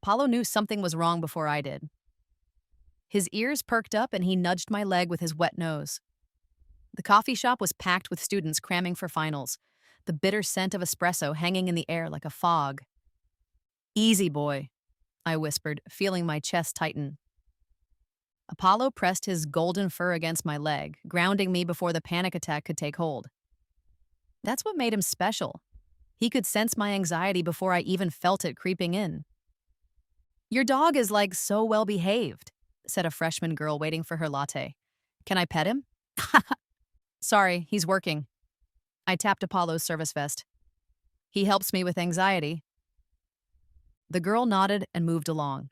Apollo knew something was wrong before I did. His ears perked up and he nudged my leg with his wet nose. The coffee shop was packed with students cramming for finals, the bitter scent of espresso hanging in the air like a fog. "Easy, boy," I whispered, feeling my chest tighten. Apollo pressed his golden fur against my leg, grounding me before the panic attack could take hold. That's what made him special. He could sense my anxiety before I even felt it creeping in. "Your dog is like so well behaved," said a freshman girl waiting for her latte. "Can I pet him?" "Sorry, he's working." I tapped Apollo's service vest. "He helps me with anxiety." The girl nodded and moved along.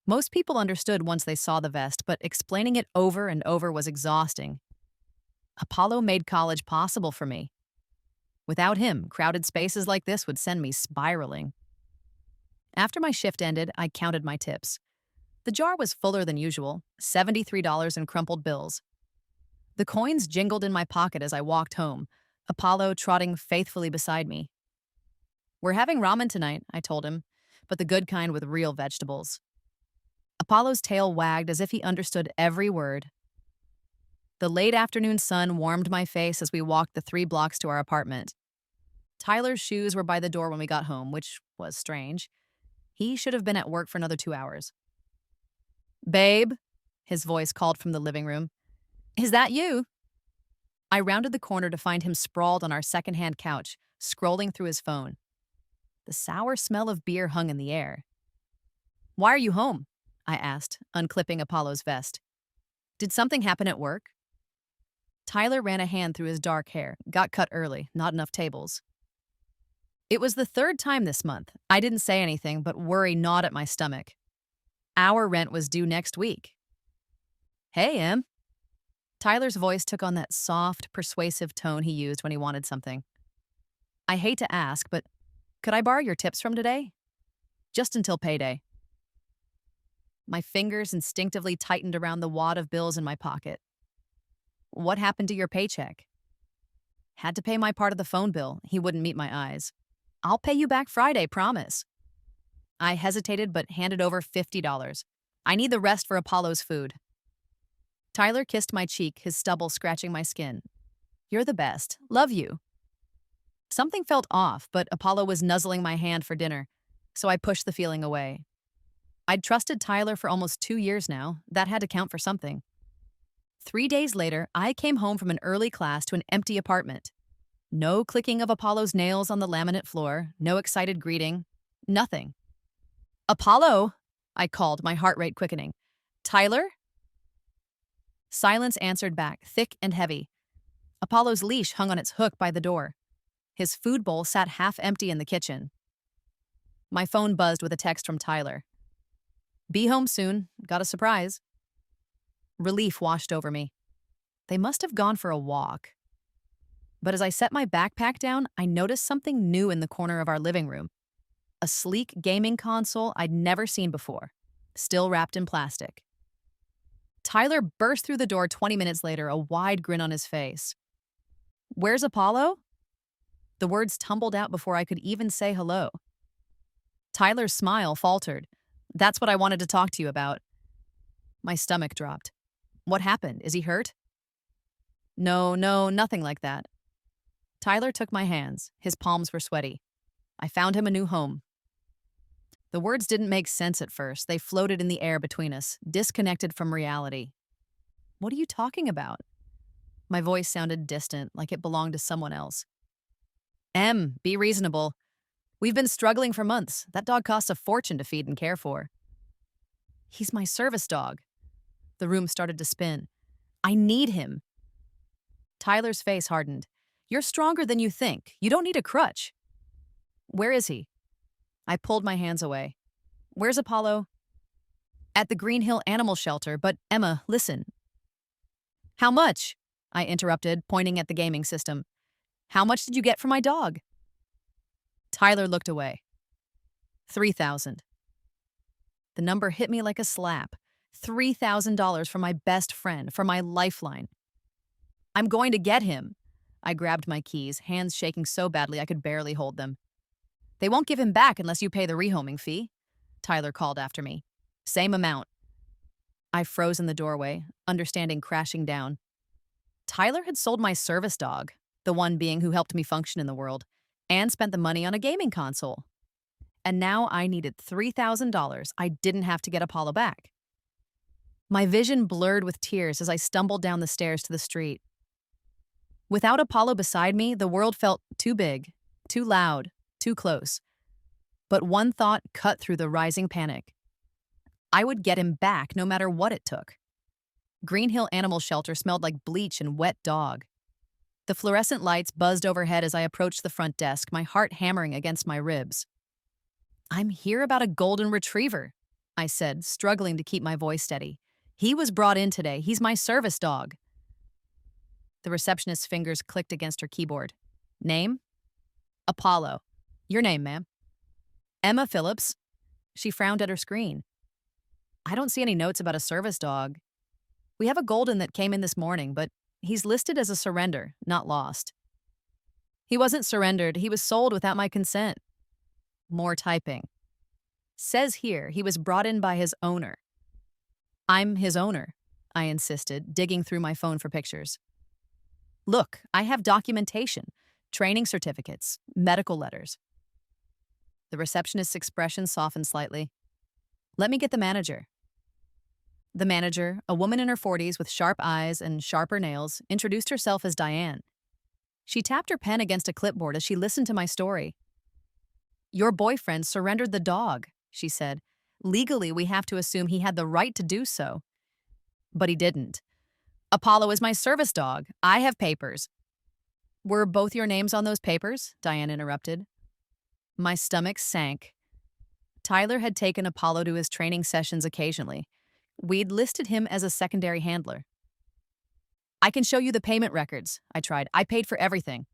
Most people understood once they saw the vest, but explaining it over and over was exhausting. Apollo made college possible for me. Without him, crowded spaces like this would send me spiraling. After my shift ended, I counted my tips. The jar was fuller than usual, $73 in crumpled bills. The coins jingled in my pocket as I walked home, Apollo trotting faithfully beside me. "We're having ramen tonight," I told him, "but the good kind with real vegetables." Apollo's tail wagged as if he understood every word. The late afternoon sun warmed my face as we walked the 3 blocks to our apartment. Tyler's shoes were by the door when we got home, which was strange. He should have been at work for another 2 hours. "Babe," his voice called from the living room. "Is that you?" I rounded the corner to find him sprawled on our secondhand couch, scrolling through his phone. The sour smell of beer hung in the air. "Why are you home?" I asked, unclipping Apollo's vest. "Did something happen at work?" Tyler ran a hand through his dark hair. "Got cut early, not enough tables." It was the 3rd time this month. I didn't say anything, but worry gnawed at my stomach. Our rent was due next week. "Hey, Em." Tyler's voice took on that soft, persuasive tone he used when he wanted something. "I hate to ask, but could I borrow your tips from today? Just until payday." My fingers instinctively tightened around the wad of bills in my pocket. "What happened to your paycheck?" "Had to pay my part of the phone bill." He wouldn't meet my eyes. "I'll pay you back Friday, promise." I hesitated but handed over $50. "I need the rest for Apollo's food." Tyler kissed my cheek, his stubble scratching my skin. "You're the best. Love you." Something felt off, but Apollo was nuzzling my hand for dinner, so I pushed the feeling away. I'd trusted Tyler for almost 2 years now. That had to count for something. 3 days later, I came home from an early class to an empty apartment. No clicking of Apollo's nails on the laminate floor, no excited greeting, nothing. "Apollo," I called, my heart rate quickening. "Tyler?" Silence answered back, thick and heavy. Apollo's leash hung on its hook by the door. His food bowl sat half empty in the kitchen. My phone buzzed with a text from Tyler. "Be home soon. Got a surprise." Relief washed over me. They must have gone for a walk. But as I set my backpack down, I noticed something new in the corner of our living room. A sleek gaming console I'd never seen before, still wrapped in plastic. Tyler burst through the door 20 minutes later, a wide grin on his face. "Where's Apollo?" The words tumbled out before I could even say hello. Tyler's smile faltered. "That's what I wanted to talk to you about." My stomach dropped. "What happened? Is he hurt?" No, nothing like that." Tyler took my hands. His palms were sweaty. "I found him a new home." The words didn't make sense at first. They floated in the air between us, disconnected from reality. "What are you talking about?" My voice sounded distant, like it belonged to someone else. "Em, be reasonable. We've been struggling for months. That dog costs a fortune to feed and care for." "He's my service dog." The room started to spin. "I need him." Tyler's face hardened. "You're stronger than you think. You don't need a crutch." "Where is he?" I pulled my hands away. "Where's Apollo?" "At the Green Hill Animal Shelter, but Emma, listen." "How much?" I interrupted, pointing at the gaming system. "How much did you get for my dog?" Tyler looked away. 3,000. The number hit me like a slap. $3,000 for my best friend, for my lifeline. "I'm going to get him." I grabbed my keys, hands shaking so badly I could barely hold them. "They won't give him back unless you pay the rehoming fee." Tyler called after me. Same amount. I froze in the doorway, understanding crashing down. Tyler had sold my service dog, the one being who helped me function in the world, and spent the money on a gaming console. And now I needed $3,000 I didn't have to get Apollo back. My vision blurred with tears as I stumbled down the stairs to the street. Without Apollo beside me, the world felt too big, too loud, too close. But one thought cut through the rising panic. I would get him back no matter what it took. Green Hill Animal Shelter smelled like bleach and wet dog. The fluorescent lights buzzed overhead as I approached the front desk, my heart hammering against my ribs. "I'm here about a golden retriever," I said, struggling to keep my voice steady. "He was brought in today. He's my service dog." The receptionist's fingers clicked against her keyboard. "Name?" "Apollo." "Your name, ma'am?" "Emma Phillips." She frowned at her screen. "I don't see any notes about a service dog. We have a golden that came in this morning, but he's listed as a surrender, not lost." "He wasn't surrendered. He was sold without my consent." More typing. "Says here he was brought in by his owner." "I'm his owner," I insisted, digging through my phone for pictures. "Look, I have documentation, training certificates, medical letters." The receptionist's expression softened slightly. "Let me get the manager." The manager, a woman in her 40s with sharp eyes and sharper nails, introduced herself as Diane. She tapped her pen against a clipboard as she listened to my story. "Your boyfriend surrendered the dog," she said. "Legally, we have to assume he had the right to do so. But he didn't. Apollo is my service dog. I have papers." "Were both your names on those papers?" Diane interrupted. My stomach sank. Tyler had taken Apollo to his training sessions occasionally. We'd listed him as a secondary handler. "I can show you the payment records," I tried. "I paid for everything."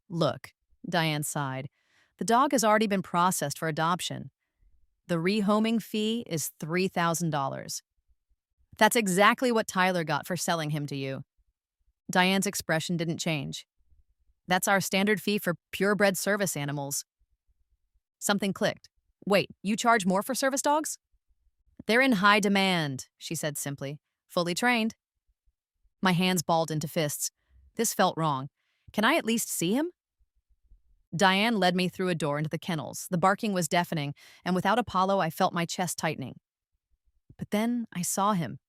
"Look," Diane sighed, "the dog has already been processed for adoption. The rehoming fee is $3,000. That's exactly what Tyler got for selling him to you." Diane's expression didn't change. "That's our standard fee for purebred service animals." Something clicked. "Wait, you charge more for service dogs?" "They're in high demand," she said simply. "Fully trained." My hands balled into fists. This felt wrong. "Can I at least see him?" Diane led me through a door into the kennels. The barking was deafening, and without Apollo, I felt my chest tightening. But then I saw him.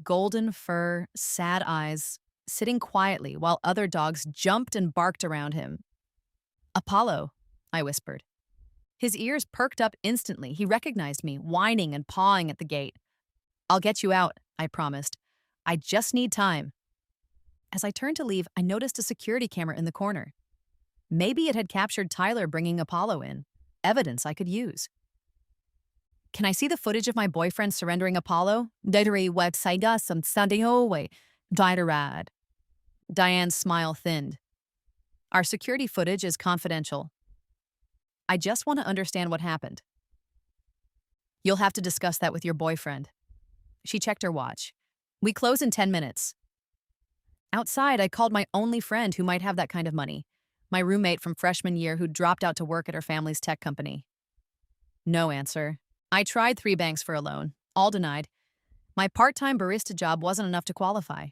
Golden fur, sad eyes, sitting quietly while other dogs jumped and barked around him. "Apollo," I whispered. His ears perked up instantly. He recognized me, whining and pawing at the gate. "I'll get you out," I promised. "I just need time." As I turned to leave, I noticed a security camera in the corner. Maybe it had captured Tyler bringing Apollo in. Evidence I could use. "Can I see the footage of my boyfriend surrendering Apollo?" Diane's smile thinned. "Our security footage is confidential. I just want to understand what happened." "You'll have to discuss that with your boyfriend." She checked her watch. "We close in 10 minutes. Outside, I called my only friend who might have that kind of money, my roommate from freshman year who dropped out to work at her family's tech company. No answer. I tried 3 banks for a loan, all denied. My part-time barista job wasn't enough to qualify.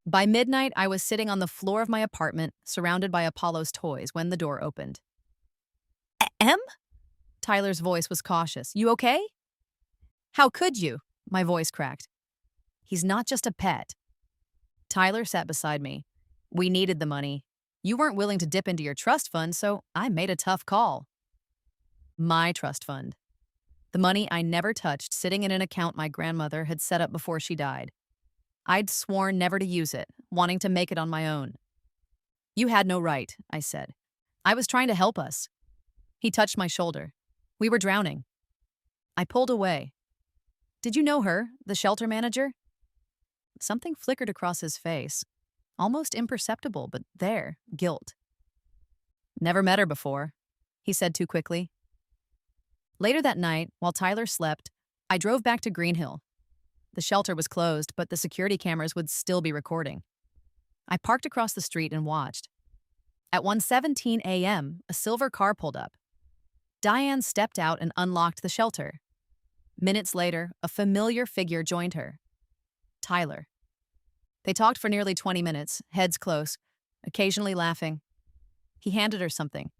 By midnight, I was sitting on the floor of my apartment, surrounded by Apollo's toys, when the door opened. "Em?" Tyler's voice was cautious. "You okay?" "How could you?" My voice cracked. "He's not just a pet." Tyler sat beside me. "We needed the money. You weren't willing to dip into your trust fund, so I made a tough call." My trust fund. The money I never touched, sitting in an account my grandmother had set up before she died. I'd sworn never to use it, wanting to make it on my own. "You had no right," I said. "I was trying to help us." He touched my shoulder. "We were drowning." I pulled away. "Did you know her, the shelter manager?" Something flickered across his face. Almost imperceptible, but there, guilt. "Never met her before," he said too quickly. Later that night, while Tyler slept, I drove back to Green Hill. The shelter was closed, but the security cameras would still be recording. I parked across the street and watched. At 1:17 a.m., a silver car pulled up. Diane stepped out and unlocked the shelter. Minutes later, a familiar figure joined her. Tyler. They talked for nearly 20 minutes, heads close, occasionally laughing. He handed her something.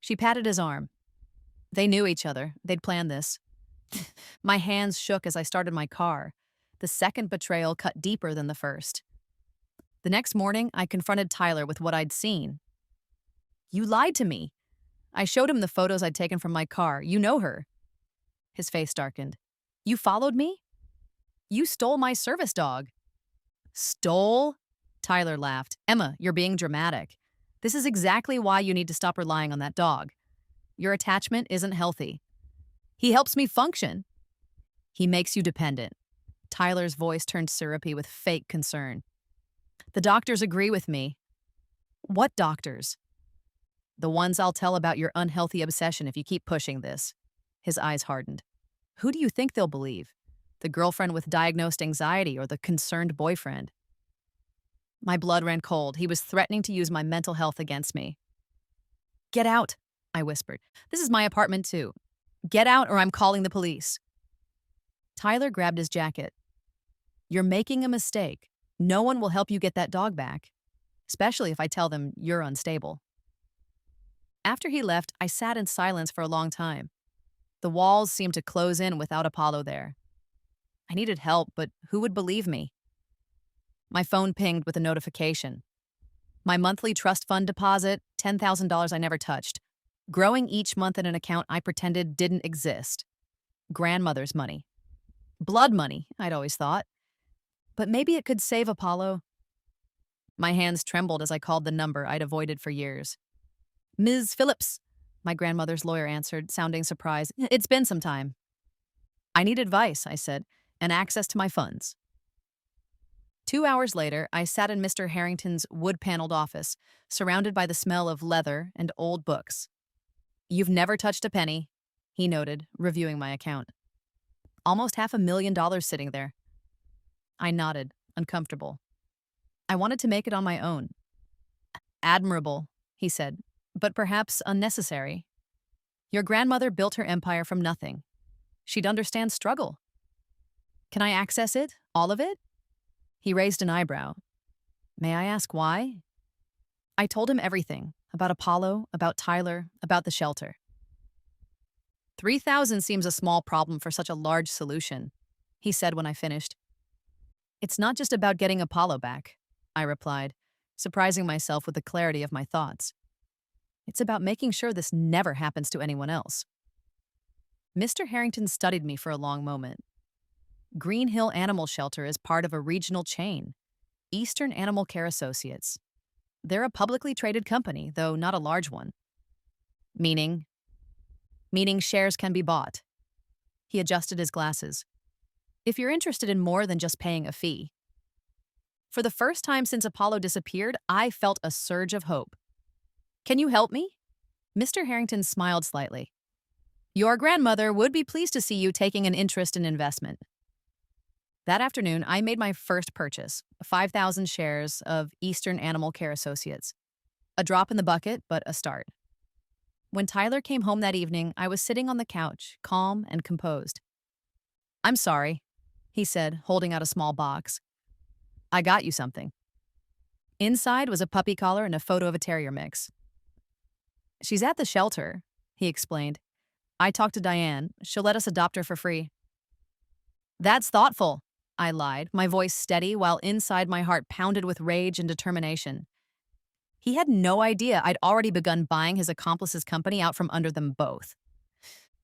She patted his arm. They knew each other. They'd planned this. My hands shook as I started my car. The second betrayal cut deeper than the first. The next morning, I confronted Tyler with what I'd seen. "You lied to me." I showed him the photos I'd taken from my car. "You know her." His face darkened. "You followed me? You stole my service dog." "Stole?" Tyler laughed. "Emma, you're being dramatic. This is exactly why you need to stop relying on that dog. Your attachment isn't healthy. He helps me function. He makes you dependent." Tyler's voice turned syrupy with fake concern. "The doctors agree with me." "What doctors?" "The ones I'll tell about your unhealthy obsession if you keep pushing this." His eyes hardened. "Who do you think they'll believe? The girlfriend with diagnosed anxiety or the concerned boyfriend?" My blood ran cold. He was threatening to use my mental health against me. "Get out," I whispered. "This is my apartment too. Get out or I'm calling the police." Tyler grabbed his jacket. "You're making a mistake. No one will help you get that dog back, especially if I tell them you're unstable." After he left, I sat in silence for a long time. The walls seemed to close in without Apollo there. I needed help, but who would believe me? My phone pinged with a notification. My monthly trust fund deposit, $10,000 I never touched. Growing each month in an account I pretended didn't exist. Grandmother's money. Blood money, I'd always thought. But maybe it could save Apollo. My hands trembled as I called the number I'd avoided for years. "Ms. Phillips," my grandmother's lawyer answered, sounding surprised. "It's been some time." "I need advice," I said, "and access to my funds." 2 hours later, I sat in Mr. Harrington's wood-paneled office, surrounded by the smell of leather and old books. "You've never touched a penny," he noted, reviewing my account. "Almost $500,000 sitting there." I nodded, uncomfortable. "I wanted to make it on my own." "Admirable," he said, "but perhaps unnecessary. Your grandmother built her empire from nothing. She'd understand struggle." "Can I access it? All of it?" He raised an eyebrow. "May I ask why?" I told him everything, about Apollo, about Tyler, about the shelter. 3,000 seems a small problem for such a large solution," he said when I finished. "It's not just about getting Apollo back," I replied, surprising myself with the clarity of my thoughts. "It's about making sure this never happens to anyone else." Mr. Harrington studied me for a long moment. Green Hill Animal Shelter is part of a regional chain, Eastern Animal Care Associates. They're a publicly traded company, though not a large one. Meaning? Meaning shares can be bought. He adjusted his glasses. "If you're interested in more than just paying a fee." For the first time since Apollo disappeared, I felt a surge of hope. "Can you help me?" Mr. Harrington smiled slightly. "Your grandmother would be pleased to see you taking an interest in investment." That afternoon, I made my first purchase, 5,000 shares of Eastern Animal Care Associates. A drop in the bucket, but a start. When Tyler came home that evening, I was sitting on the couch, calm and composed. "I'm sorry," he said, holding out a small box. "I got you something." Inside was a puppy collar and a photo of a terrier mix. "She's at the shelter," he explained. "I talked to Diane. She'll let us adopt her for free." "That's thoughtful," I lied, my voice steady while inside my heart pounded with rage and determination. He had no idea I'd already begun buying his accomplice's company out from under them both.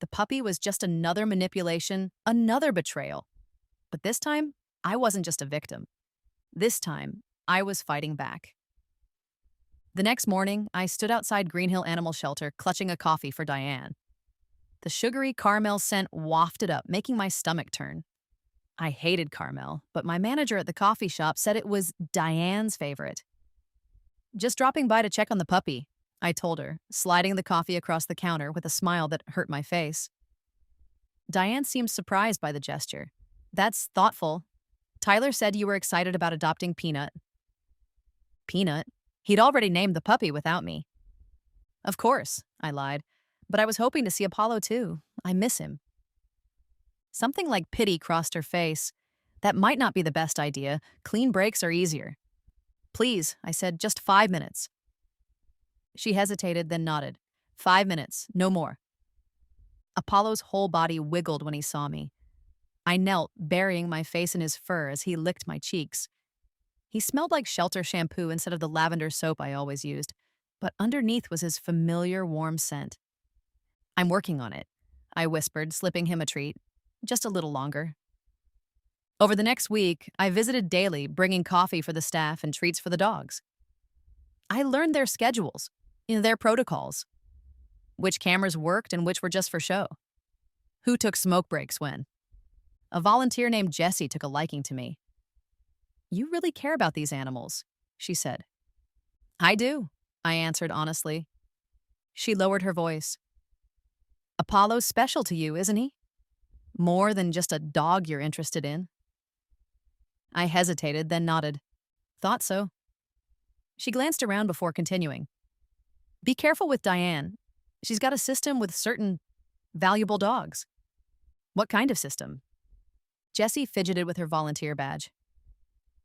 The puppy was just another manipulation, another betrayal. But this time, I wasn't just a victim. This time, I was fighting back. The next morning, I stood outside Green Hill Animal Shelter, clutching a coffee for Diane. The sugary caramel scent wafted up, making my stomach turn. I hated caramel, but my manager at the coffee shop said it was Diane's favorite. "Just dropping by to check on the puppy," I told her, sliding the coffee across the counter with a smile that hurt my face. Diane seemed surprised by the gesture. "That's thoughtful. Tyler said you were excited about adopting Peanut." "Peanut?" He'd already named the puppy without me. "Of course," I lied. But I was hoping to see Apollo too. I miss him. Something like pity crossed her face. That might not be the best idea. Clean breaks are easier. Please, I said, just 5 minutes. She hesitated, then nodded. 5 minutes, no more. Apollo's whole body wiggled when he saw me. I knelt, burying my face in his fur as he licked my cheeks. He smelled like shelter shampoo instead of the lavender soap I always used, but underneath was his familiar warm scent. I'm working on it, I whispered, slipping him a treat. Just a little longer. Over the next week, I visited daily, bringing coffee for the staff and treats for the dogs. I learned their schedules, their protocols, which cameras worked and which were just for show. Who took smoke breaks when? A volunteer named Jessie took a liking to me. You really care about these animals, she said. I do, I answered honestly. She lowered her voice. Apollo's special to you, isn't he? More than just a dog you're interested in. I hesitated, then nodded. Thought so. She glanced around before continuing. Be careful with Diane. She's got a system with certain valuable dogs. What kind of system? Jessie fidgeted with her volunteer badge.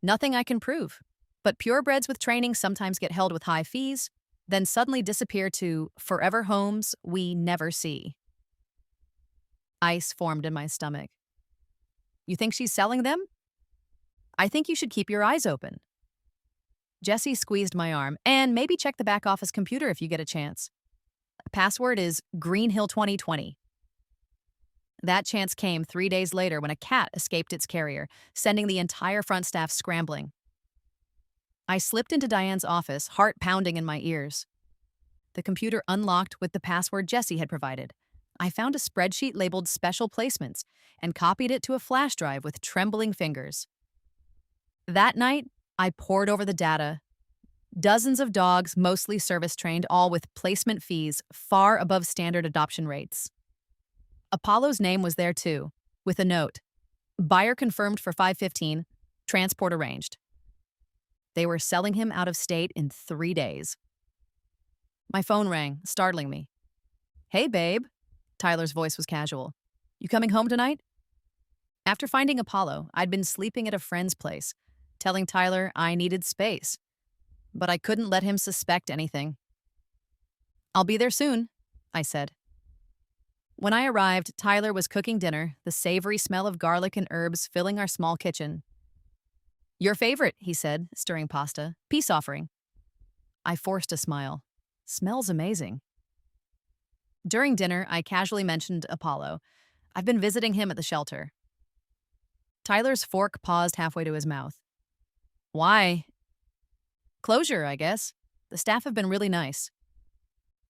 Nothing I can prove, but purebreds with training sometimes get held with high fees, then suddenly disappear to forever homes we never see. Ice formed in my stomach. You think she's selling them? I think you should keep your eyes open. Jessie squeezed my arm, and maybe check the back office computer if you get a chance. Password is Greenhill 2020. That chance came 3 days later when a cat escaped its carrier, sending the entire front staff scrambling. I slipped into Diane's office, heart pounding in my ears. The computer unlocked with the password Jessie had provided. I found a spreadsheet labeled Special Placements and copied it to a flash drive with trembling fingers. That night, I pored over the data. Dozens of dogs, mostly service-trained, all with placement fees far above standard adoption rates. Apollo's name was there too, with a note. Buyer confirmed for $515, transport arranged. They were selling him out of state in 3 days. My phone rang, startling me. Hey, babe. Tyler's voice was casual. You coming home tonight? After finding Apollo, I'd been sleeping at a friend's place, telling Tyler I needed space. But I couldn't let him suspect anything. I'll be there soon, I said. When I arrived, Tyler was cooking dinner, the savory smell of garlic and herbs filling our small kitchen. Your favorite, he said, stirring pasta. Peace offering. I forced a smile. Smells amazing. During dinner, I casually mentioned Apollo. I've been visiting him at the shelter. Tyler's fork paused halfway to his mouth. Why? Closure, I guess. The staff have been really nice.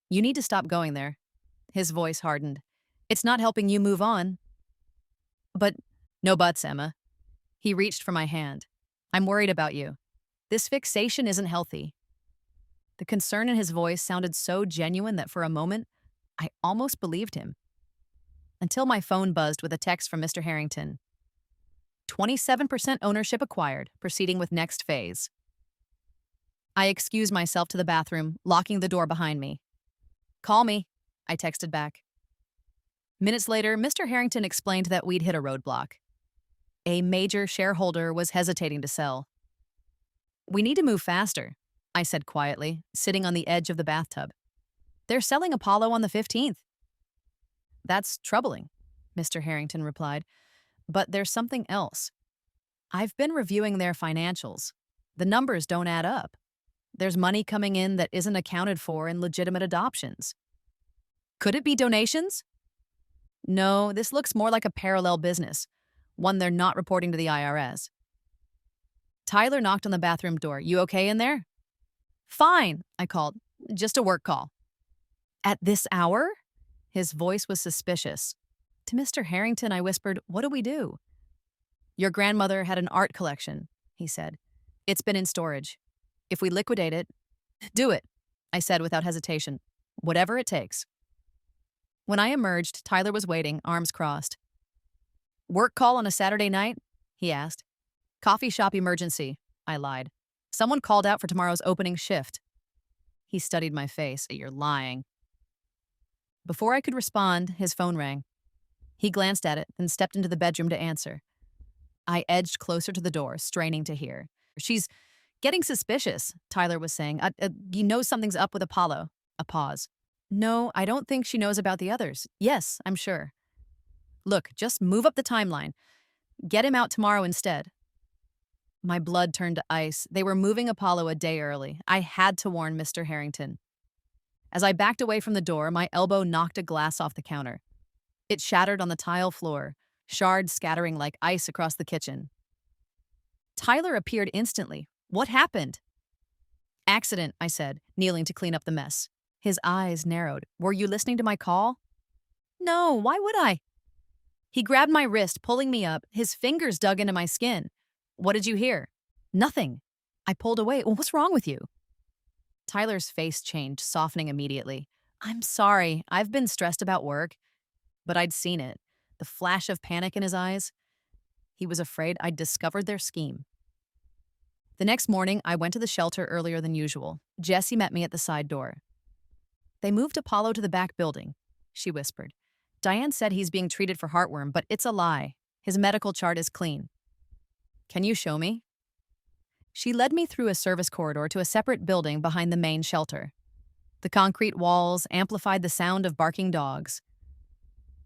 You need to stop going there. His voice hardened. It's not helping you move on. But no buts, Emma. He reached for my hand. I'm worried about you. This fixation isn't healthy. The concern in his voice sounded so genuine that for a moment, I almost believed him. Until my phone buzzed with a text from Mr. Harrington. 27% ownership acquired, proceeding with next phase. I excused myself to the bathroom, locking the door behind me. Call me, I texted back. Minutes later, Mr. Harrington explained that we'd hit a roadblock. A major shareholder was hesitating to sell. We need to move faster, I said quietly, sitting on the edge of the bathtub. They're selling Apollo on the 15th. That's troubling, Mr. Harrington replied. But there's something else. I've been reviewing their financials. The numbers don't add up. There's money coming in that isn't accounted for in legitimate adoptions. Could it be donations? No, this looks more like a parallel business, one they're not reporting to the IRS. Tyler knocked on the bathroom door. You okay in there? Fine, I called. Just a work call. At this hour? His voice was suspicious. To Mr. Harrington, I whispered, what do we do? Your grandmother had an art collection, he said. It's been in storage. If we liquidate it, do it, I said without hesitation. Whatever it takes. When I emerged, Tyler was waiting, arms crossed. Work call on a Saturday night? He asked. Coffee shop emergency, I lied. Someone called out for tomorrow's opening shift. He studied my face. You're lying. Before I could respond, his phone rang. He glanced at it, then stepped into the bedroom to answer. I edged closer to the door, straining to hear. She's getting suspicious, Tyler was saying. He knows something's up with Apollo. A pause. No, I don't think she knows about the others. Yes, I'm sure. Look, just move up the timeline. Get him out tomorrow instead. My blood turned to ice. They were moving Apollo a day early. I had to warn Mr. Harrington. As I backed away from the door, my elbow knocked a glass off the counter. It shattered on the tile floor, shards scattering like ice across the kitchen. Tyler appeared instantly. What happened? Accident, I said, kneeling to clean up the mess. His eyes narrowed. Were you listening to my call? No, why would I? He grabbed my wrist, pulling me up. His fingers dug into my skin. What did you hear? Nothing. I pulled away. Well, what's wrong with you? Tyler's face changed, softening immediately. I'm sorry. I've been stressed about work. But I'd seen it. The flash of panic in his eyes. He was afraid I'd discovered their scheme. The next morning, I went to the shelter earlier than usual. Jessie met me at the side door. They moved Apollo to the back building, she whispered. Diane said he's being treated for heartworm, but it's a lie. His medical chart is clean. Can you show me? She led me through a service corridor to a separate building behind the main shelter. The concrete walls amplified the sound of barking dogs.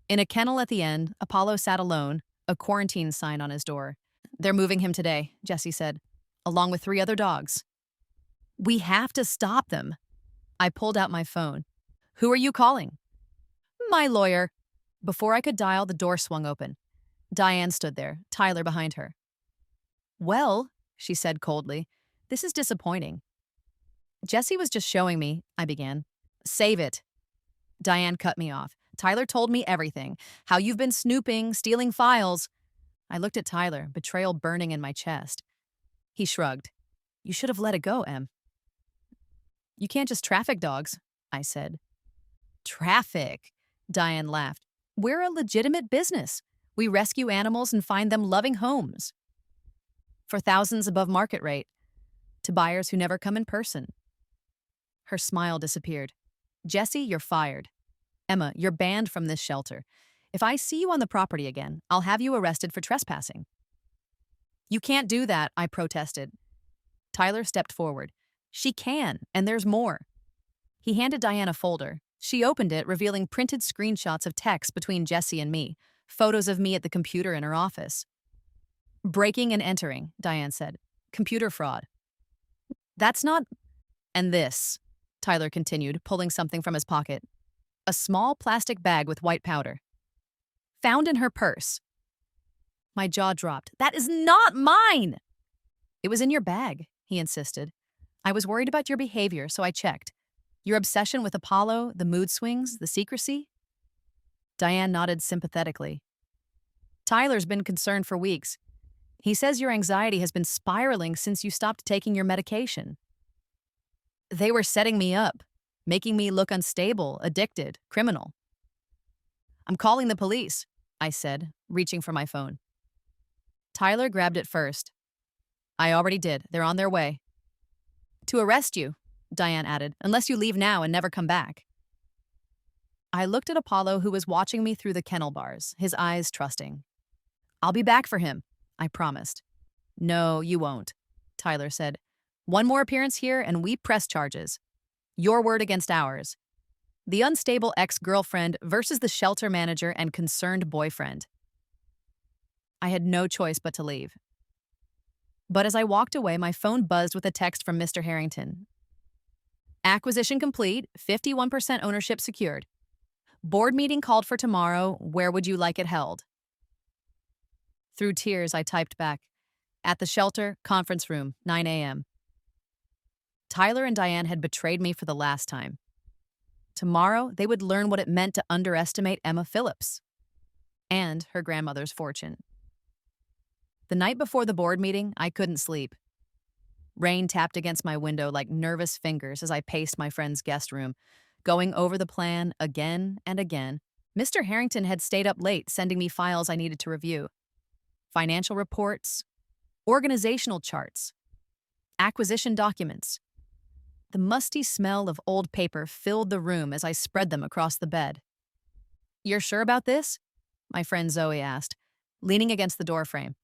In a kennel at the end, Apollo sat alone, a quarantine sign on his door. They're moving him today, Jessie said, along with 3 other dogs. We have to stop them. I pulled out my phone. Who are you calling? My lawyer. Before I could dial, the door swung open. Diane stood there, Tyler behind her. Well, she said coldly, this is disappointing. Jessie was just showing me, I began. Save it. Diane cut me off. Tyler told me everything. How you've been snooping, stealing files. I looked at Tyler, betrayal burning in my chest. He shrugged. You should have let it go, Em. You can't just traffic dogs, I said. Traffic, Diane laughed. We're a legitimate business. We rescue animals and find them loving homes. For thousands above market rate, to buyers who never come in person. Her smile disappeared. Jessie, you're fired. Emma, you're banned from this shelter. If I see you on the property again, I'll have you arrested for trespassing. You can't do that, I protested. Tyler stepped forward. She can, and there's more. He handed Diane a folder. She opened it, revealing printed screenshots of text between Jessie and me, photos of me at the computer in her office. Breaking and entering, Diane said. Computer fraud. That's not... And this, Tyler continued, pulling something from his pocket. A small plastic bag with white powder. Found in her purse. My jaw dropped. That is not mine! It was in your bag, he insisted. I was worried about your behavior, so I checked. Your obsession with Apollo, the mood swings, the secrecy? Diane nodded sympathetically. Tyler's been concerned for weeks. He says your anxiety has been spiraling since you stopped taking your medication. They were setting me up, making me look unstable, addicted, criminal. I'm calling the police, I said, reaching for my phone. Tyler grabbed it first. I already did. They're on their way. To arrest you, Diane added, unless you leave now and never come back. I looked at Apollo, who was watching me through the kennel bars, his eyes trusting. I'll be back for him, I promised. No, you won't, Tyler said. One more appearance here and we press charges. Your word against ours. The unstable ex-girlfriend versus the shelter manager and concerned boyfriend. I had no choice but to leave. But as I walked away, my phone buzzed with a text from Mr. Harrington. Acquisition complete, 51% ownership secured. Board meeting called for tomorrow. Where would you like it held? Through tears, I typed back. At the shelter, conference room, 9 a.m. Tyler and Diane had betrayed me for the last time. Tomorrow, they would learn what it meant to underestimate Emma Phillips and her grandmother's fortune. The night before the board meeting, I couldn't sleep. Rain tapped against my window like nervous fingers as I paced my friend's guest room, going over the plan again and again. Mr. Harrington had stayed up late sending me files I needed to review. Financial reports, organizational charts, acquisition documents. The musty smell of old paper filled the room as I spread them across the bed. You're sure about this? My friend Zoe asked, leaning against the doorframe.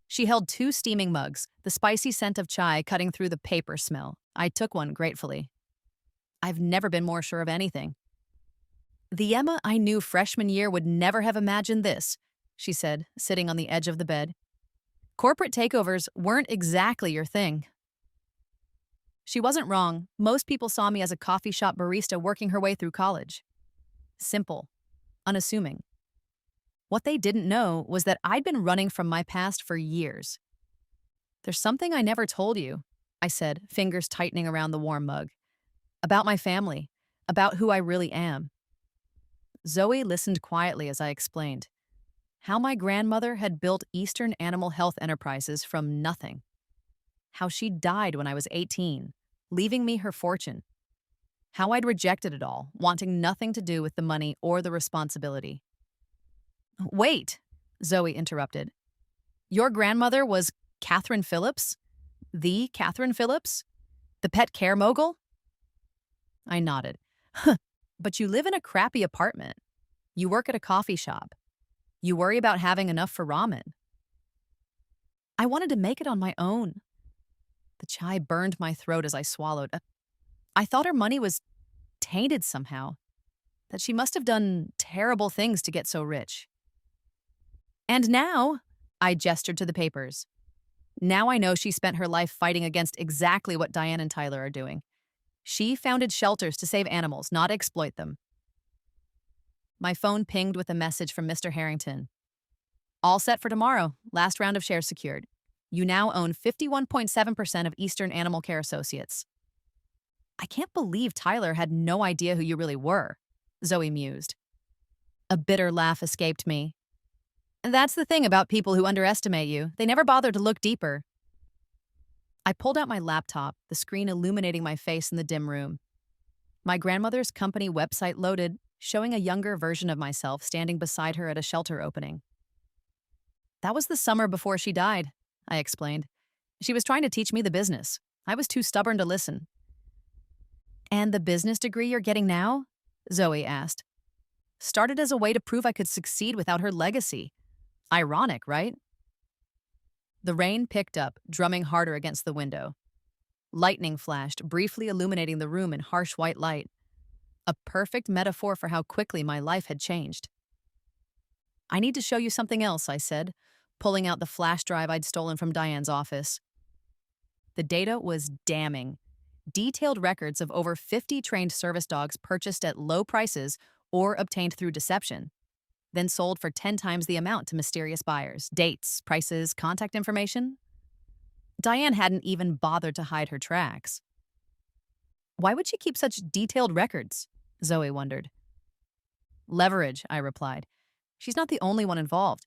She held two steaming mugs, the spicy scent of chai cutting through the paper smell. I took one gratefully. I've never been more sure of anything. The Emma I knew freshman year would never have imagined this, she said, sitting on the edge of the bed. Corporate takeovers weren't exactly your thing. She wasn't wrong. Most people saw me as a coffee shop barista working her way through college. Simple, unassuming. What they didn't know was that I'd been running from my past for years. There's something I never told you, I said, fingers tightening around the warm mug. About my family, about who I really am. Zoe listened quietly as I explained how my grandmother had built Eastern Animal Health Enterprises from nothing. How she died when I was 18, leaving me her fortune. How I'd rejected it all, wanting nothing to do with the money or the responsibility. Wait, Zoe interrupted. Your grandmother was Catherine Phillips? The Catherine Phillips? The pet care mogul? I nodded. But you live in a crappy apartment. You work at a coffee shop. You worry about having enough for ramen. I wanted to make it on my own. The chai burned my throat as I swallowed. I thought her money was tainted somehow, that she must have done terrible things to get so rich. And now, I gestured to the papers. Now I know she spent her life fighting against exactly what Diane and Tyler are doing. She founded shelters to save animals, not exploit them. My phone pinged with a message from Mr. Harrington. All set for tomorrow. Last round of shares secured. You now own 51.7% of Eastern Animal Care Associates. I can't believe Tyler had no idea who you really were, Zoe mused. A bitter laugh escaped me. That's the thing about people who underestimate you. They never bother to look deeper. I pulled out my laptop, the screen illuminating my face in the dim room. My grandmother's company website loaded, showing a younger version of myself standing beside her at a shelter opening. That was the summer before she died, I explained. She was trying to teach me the business. I was too stubborn to listen. And the business degree you're getting now? Zoe asked. Started as a way to prove I could succeed without her legacy. Ironic, right? The rain picked up, drumming harder against the window. Lightning flashed, briefly illuminating the room in harsh white light. A perfect metaphor for how quickly my life had changed. I need to show you something else, I said, pulling out the flash drive I'd stolen from Diane's office. The data was damning. Detailed records of over 50 trained service dogs purchased at low prices or obtained through deception, then sold for 10 times the amount to mysterious buyers. Dates, prices, contact information. Diane hadn't even bothered to hide her tracks. Why would she keep such detailed records? Zoe wondered. Leverage, I replied. She's not the only one involved.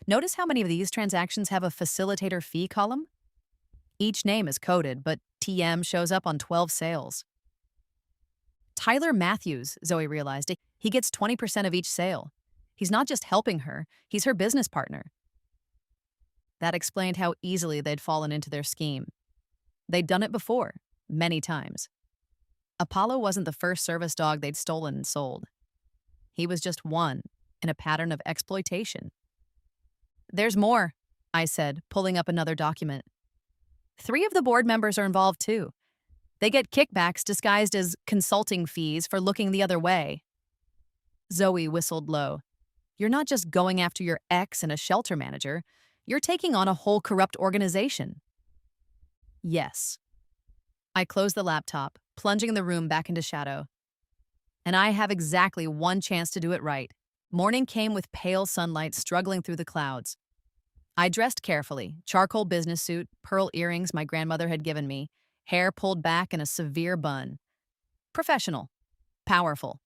Notice how many of these transactions have a facilitator fee column? Each name is coded, but TM shows up on 12 sales. Tyler Matthews, Zoe realized, he gets 20% of each sale. He's not just helping her, he's her business partner. That explained how easily they'd fallen into their scheme. They'd done it before, many times. Apollo wasn't the first service dog they'd stolen and sold. He was just one in a pattern of exploitation. There's more, I said, pulling up another document. 3 of the board members are involved too. They get kickbacks disguised as consulting fees for looking the other way. Zoe whistled low. You're not just going after your ex and a shelter manager. You're taking on a whole corrupt organization. Yes. I closed the laptop, plunging the room back into shadow. And I have exactly one chance to do it right. Morning came with pale sunlight struggling through the clouds. I dressed carefully, charcoal business suit, pearl earrings my grandmother had given me, hair pulled back in a severe bun. Professional. Powerful.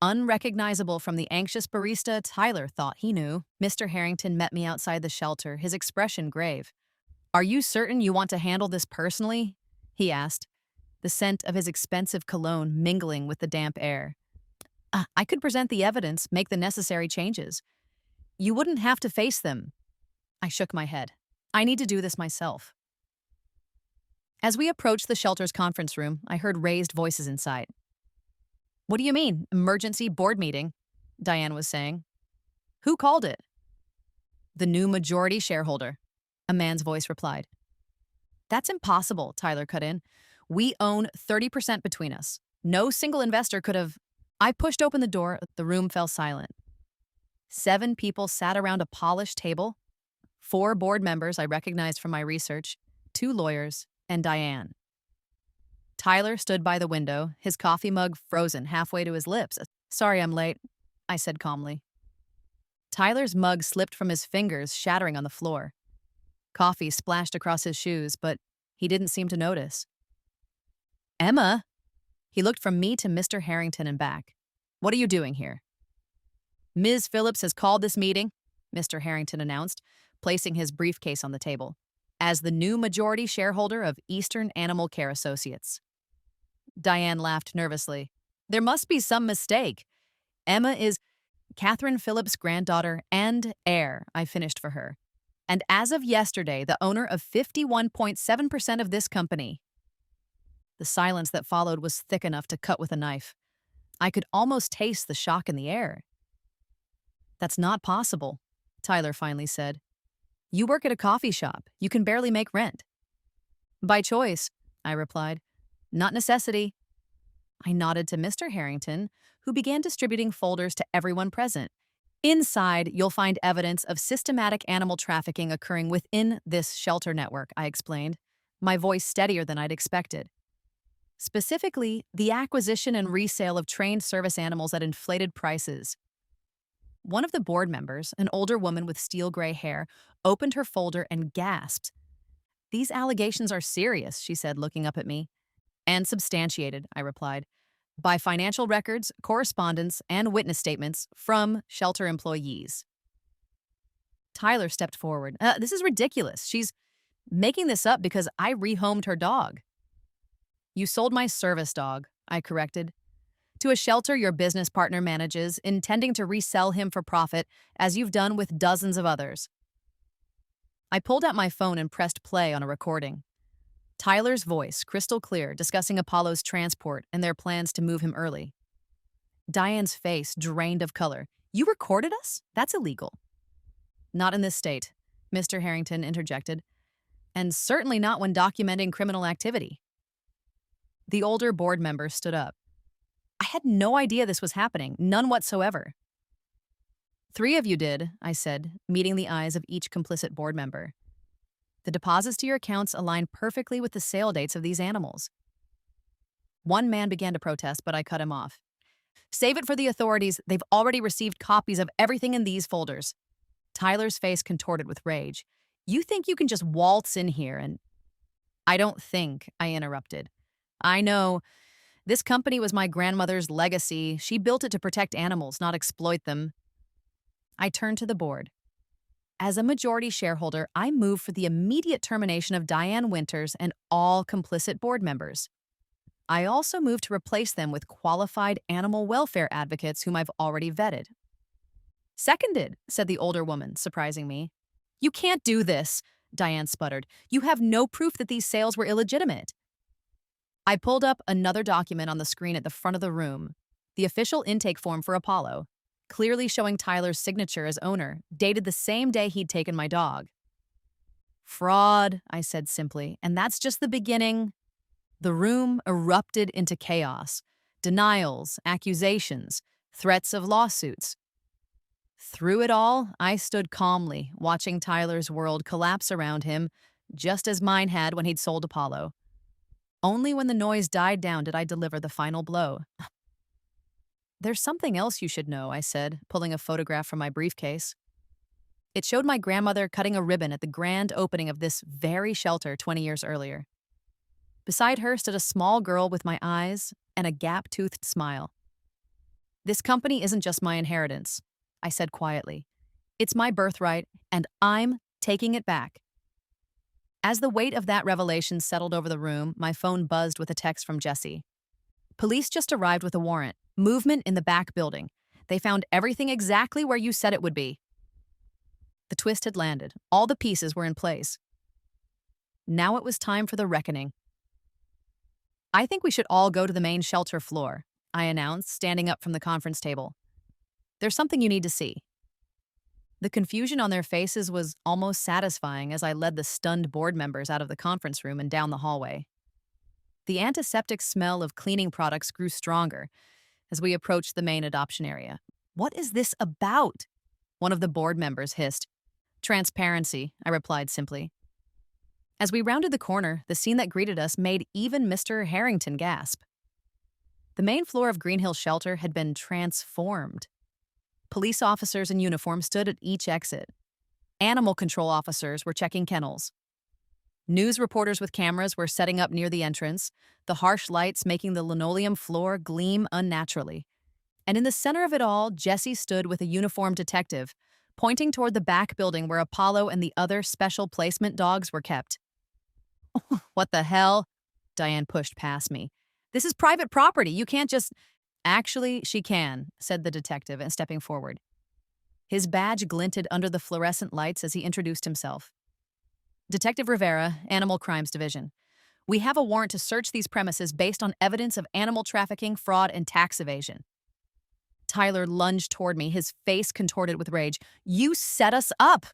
Unrecognizable from the anxious barista Tyler thought he knew. Mr. Harrington met me outside the shelter, his expression grave. Are you certain you want to handle this personally? He asked, the scent of his expensive cologne mingling with the damp air. I could present the evidence, make the necessary changes. You wouldn't have to face them. I shook my head. I need to do this myself. As we approached the shelter's conference room, I heard raised voices inside. What do you mean, emergency board meeting? Diane was saying. Who called it? The new majority shareholder, a man's voice replied. That's impossible, Tyler cut in. We own 30% between us. No single investor could have. I pushed open the door. The room fell silent. 7 people sat around a polished table. 4 board members I recognized from my research, 2 lawyers, and Diane. Tyler stood by the window, his coffee mug frozen halfway to his lips. Sorry I'm late, I said calmly. Tyler's mug slipped from his fingers, shattering on the floor. Coffee splashed across his shoes, but he didn't seem to notice. Emma? He looked from me to Mr. Harrington and back. What are you doing here? Ms. Phillips has called this meeting, Mr. Harrington announced, placing his briefcase on the table, as the new majority shareholder of Eastern Animal Care Associates. Diane laughed nervously. There must be some mistake. Emma is Catherine Phillips' granddaughter and heir, I finished for her. And as of yesterday, the owner of 51.7% of this company. The silence that followed was thick enough to cut with a knife. I could almost taste the shock in the air. That's not possible, Tyler finally said. You work at a coffee shop. You can barely make rent. By choice, I replied. Not necessity. I nodded to Mr. Harrington, who began distributing folders to everyone present. Inside, you'll find evidence of systematic animal trafficking occurring within this shelter network, I explained, my voice steadier than I'd expected. Specifically, the acquisition and resale of trained service animals at inflated prices. One of the board members, an older woman with steel gray hair, opened her folder and gasped. These allegations are serious, she said, looking up at me. And substantiated, I replied, by financial records, correspondence, and witness statements from shelter employees. Tyler stepped forward. This is ridiculous. She's making this up because I rehomed her dog. You sold my service dog, I corrected, to a shelter your business partner manages, intending to resell him for profit, as you've done with dozens of others. I pulled out my phone and pressed play on a recording. Tyler's voice, crystal clear, discussing Apollo's transport and their plans to move him early. Diane's face drained of color. You recorded us? That's illegal. Not in this state, Mr. Harrington interjected, and certainly not when documenting criminal activity. The older board member stood up. I had no idea this was happening, none whatsoever. 3 of you did, I said, meeting the eyes of each complicit board member. The deposits to your accounts align perfectly with the sale dates of these animals. One man began to protest, but I cut him off. Save it for the authorities. They've already received copies of everything in these folders. Tyler's face contorted with rage. You think you can just waltz in here and... I don't think, I interrupted. I know. This company was my grandmother's legacy. She built it to protect animals, not exploit them. I turned to the board. As a majority shareholder, I move for the immediate termination of Diane Winters and all complicit board members. I also move to replace them with qualified animal welfare advocates whom I've already vetted. Seconded, said the older woman, surprising me. You can't do this, Diane sputtered. You have no proof that these sales were illegitimate. I pulled up another document on the screen at the front of the room, the official intake form for Apollo, clearly showing Tyler's signature as owner, dated the same day he'd taken my dog. Fraud, I said simply, and that's just the beginning. The room erupted into chaos, denials, accusations, threats of lawsuits. Through it all, I stood calmly, watching Tyler's world collapse around him, just as mine had when he'd sold Apollo. Only when the noise died down did I deliver the final blow. There's something else you should know, I said, pulling a photograph from my briefcase. It showed my grandmother cutting a ribbon at the grand opening of this very shelter 20 years earlier. Beside her stood a small girl with my eyes and a gap-toothed smile. This company isn't just my inheritance, I said quietly. It's my birthright, and I'm taking it back. As the weight of that revelation settled over the room, my phone buzzed with a text from Jesse. Police just arrived with a warrant. Movement in the back building. They found everything exactly where you said it would be. The twist had landed. All the pieces were in place. Now it was time for the reckoning. I think we should all go to the main shelter floor, I announced, standing up from the conference table. There's something you need to see." The confusion on their faces was almost satisfying as I led the stunned board members out of the conference room and down the hallway. The antiseptic smell of cleaning products grew stronger as we approached the main adoption area. "What is this about?" one of the board members hissed. "Transparency," I replied simply. As we rounded the corner, the scene that greeted us made even Mr. Harrington gasp. The main floor of Green Hill Shelter had been transformed. Police officers in uniform stood at each exit. Animal control officers were checking kennels. News reporters with cameras were setting up near the entrance, the harsh lights making the linoleum floor gleam unnaturally. And in the center of it all, Jesse stood with a uniformed detective, pointing toward the back building where Apollo and the other special placement dogs were kept. "What the hell?" Diane pushed past me. "This is private property. You can't just—" "Actually, she can," said the detective, stepping forward. His badge glinted under the fluorescent lights as he introduced himself. "Detective Rivera, Animal Crimes Division. We have a warrant to search these premises based on evidence of animal trafficking, fraud, and tax evasion." Tyler lunged toward me, his face contorted with rage. "You set us up!"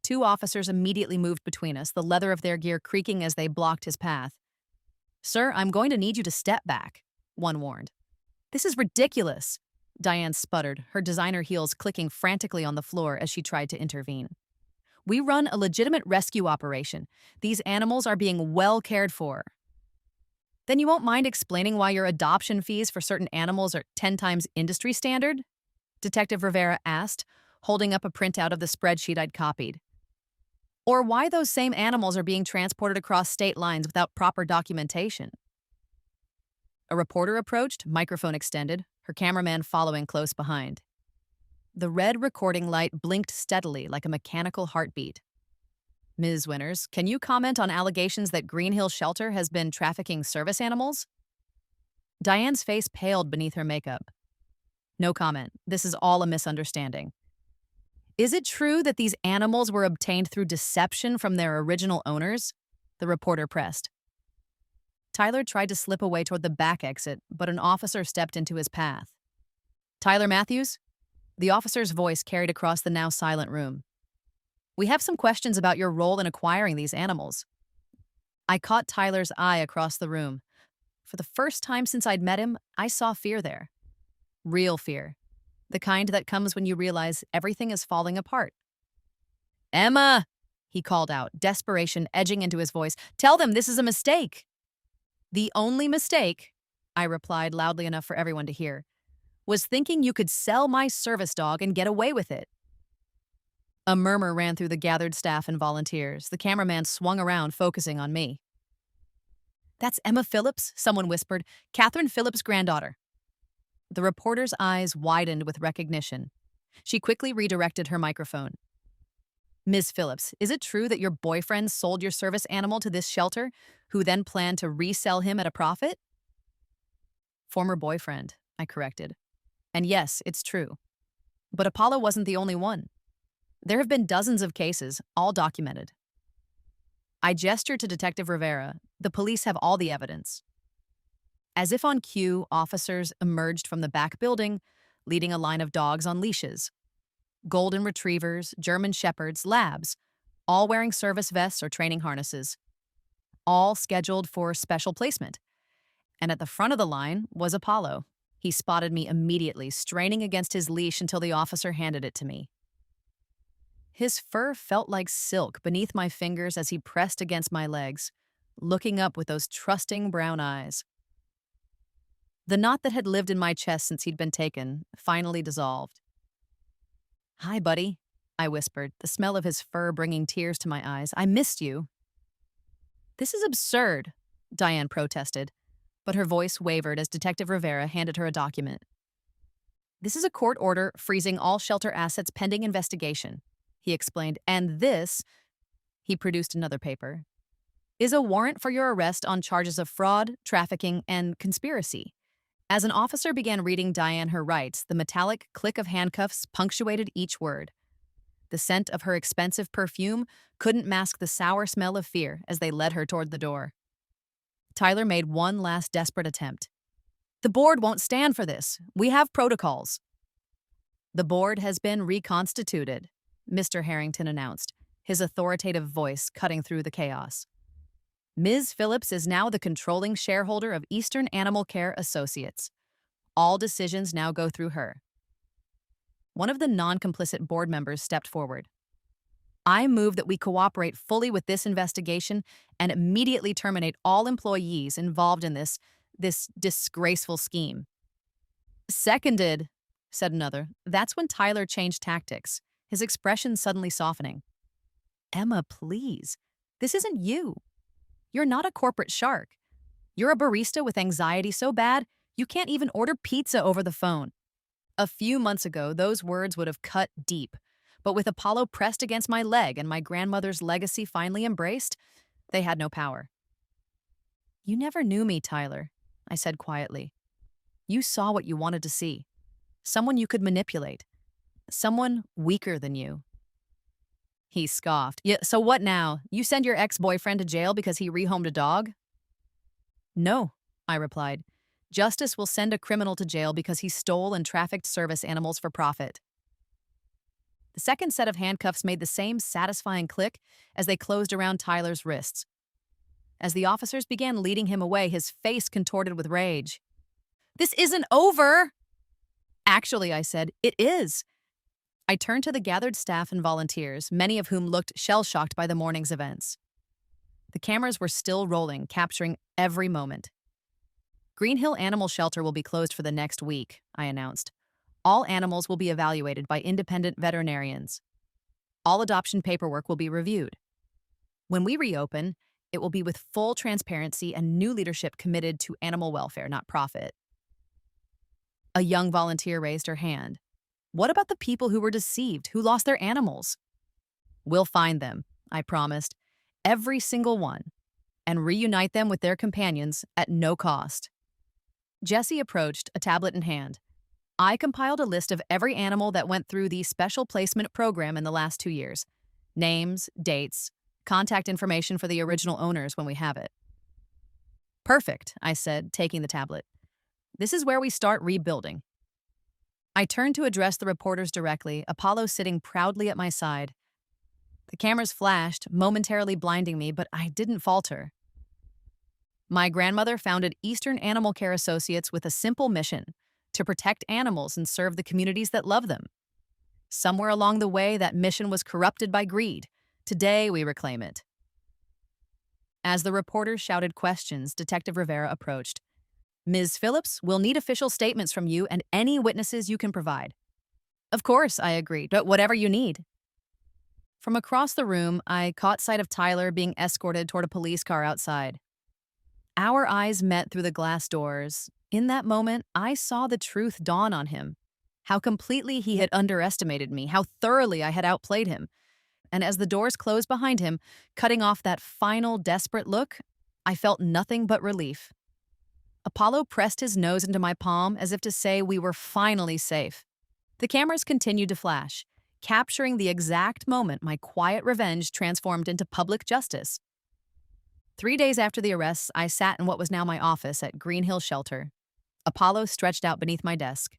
Two officers immediately moved between us, the leather of their gear creaking as they blocked his path. "Sir, I'm going to need you to step back," one warned. "This is ridiculous," Diane sputtered, her designer heels clicking frantically on the floor as she tried to intervene. "We run a legitimate rescue operation. These animals are being well cared for." "Then you won't mind explaining why your adoption fees for certain animals are 10 times industry standard?" Detective Rivera asked, holding up a printout of the spreadsheet I'd copied. "Or why those same animals are being transported across state lines without proper documentation?" A reporter approached, microphone extended, her cameraman following close behind. The red recording light blinked steadily like a mechanical heartbeat. "Ms. Winters, can you comment on allegations that Green Hill Shelter has been trafficking service animals?" Diane's face paled beneath her makeup. "No comment. This is all a misunderstanding." "Is it true that these animals were obtained through deception from their original owners?" the reporter pressed. Tyler tried to slip away toward the back exit, but an officer stepped into his path. "Tyler Matthews?" The officer's voice carried across the now silent room. "We have some questions about your role in acquiring these animals." I caught Tyler's eye across the room. For the first time since I'd met him, I saw fear there. Real fear. The kind that comes when you realize everything is falling apart. "Emma!" he called out, desperation edging into his voice. "Tell them this is a mistake." "The only mistake," I replied loudly enough for everyone to hear, "was thinking you could sell my service dog and get away with it." A murmur ran through the gathered staff and volunteers. The cameraman swung around, focusing on me. "That's Emma Phillips," someone whispered. "Catherine Phillips' granddaughter." The reporter's eyes widened with recognition. She quickly redirected her microphone. "Ms. Phillips, is it true that your boyfriend sold your service animal to this shelter, who then planned to resell him at a profit?" "Former boyfriend," I corrected. "And yes, it's true. But Apollo wasn't the only one. There have been dozens of cases, all documented." I gestured to Detective Rivera. "The police have all the evidence." As if on cue, officers emerged from the back building, leading a line of dogs on leashes. Golden retrievers, German shepherds, labs, all wearing service vests or training harnesses. All scheduled for special placement. And at the front of the line was Apollo. He spotted me immediately, straining against his leash until the officer handed it to me. His fur felt like silk beneath my fingers as he pressed against my legs, looking up with those trusting brown eyes. The knot that had lived in my chest since he'd been taken finally dissolved. "Hi, buddy," I whispered, the smell of his fur bringing tears to my eyes. "I missed you." "This is absurd," Diane protested, but her voice wavered as Detective Rivera handed her a document. "This is a court order freezing all shelter assets pending investigation," he explained, "and this," he produced another paper, "is a warrant for your arrest on charges of fraud, trafficking, and conspiracy." As an officer began reading Diane her rights, the metallic click of handcuffs punctuated each word. The scent of her expensive perfume couldn't mask the sour smell of fear as they led her toward the door. Tyler made one last desperate attempt. "The board won't stand for this. We have protocols." The board has been reconstituted, Mr. Harrington announced, his authoritative voice cutting through the chaos. Ms. Phillips is now the controlling shareholder of Eastern Animal Care Associates. All decisions now go through her. One of the non-complicit board members stepped forward. I move that we cooperate fully with this investigation and immediately terminate all employees involved in this disgraceful scheme. Seconded, said another. That's when Tyler changed tactics, his expression suddenly softening. Emma, please. This isn't you. You're not a corporate shark. You're a barista with anxiety so bad you can't even order pizza over the phone. A few months ago, those words would have cut deep. But with Apollo pressed against my leg and my grandmother's legacy finally embraced, they had no power. You never knew me, Tyler, I said quietly. You saw what you wanted to see. Someone you could manipulate. Someone weaker than you. He scoffed. Yeah, so what now? You send your ex-boyfriend to jail because he rehomed a dog? No, I replied. Justice will send a criminal to jail because he stole and trafficked service animals for profit. The second set of handcuffs made the same satisfying click as they closed around Tyler's wrists. As the officers began leading him away, his face contorted with rage. This isn't over! Actually, I said, it is. I turned to the gathered staff and volunteers, many of whom looked shell-shocked by the morning's events. The cameras were still rolling, capturing every moment. Green Hill Animal Shelter will be closed for the next week, I announced. All animals will be evaluated by independent veterinarians. All adoption paperwork will be reviewed. When we reopen, it will be with full transparency and new leadership committed to animal welfare, not profit. A young volunteer raised her hand. What about the people who were deceived, who lost their animals? We'll find them, I promised, every single one, and reunite them with their companions at no cost. Jessie approached, a tablet in hand. I compiled a list of every animal that went through the special placement program in the last 2 years. Names, dates, contact information for the original owners when we have it. Perfect, I said, taking the tablet. This is where we start rebuilding. I turned to address the reporters directly, Apollo sitting proudly at my side. The cameras flashed, momentarily blinding me, but I didn't falter. My grandmother founded Eastern Animal Care Associates with a simple mission: to protect animals and serve the communities that love them. Somewhere along the way, that mission was corrupted by greed. Today, we reclaim it. As the reporters shouted questions, Detective Rivera approached. Ms. Phillips, we'll need official statements from you and any witnesses you can provide. Of course, I agreed, but whatever you need. From across the room, I caught sight of Tyler being escorted toward a police car outside. Our eyes met through the glass doors. In that moment, I saw the truth dawn on him. How completely he had underestimated me, how thoroughly I had outplayed him. And as the doors closed behind him, cutting off that final desperate look, I felt nothing but relief. Apollo pressed his nose into my palm as if to say we were finally safe. The cameras continued to flash, capturing the exact moment my quiet revenge transformed into public justice. 3 days after the arrests, I sat in what was now my office at Green Hill Shelter. Apollo stretched out beneath my desk.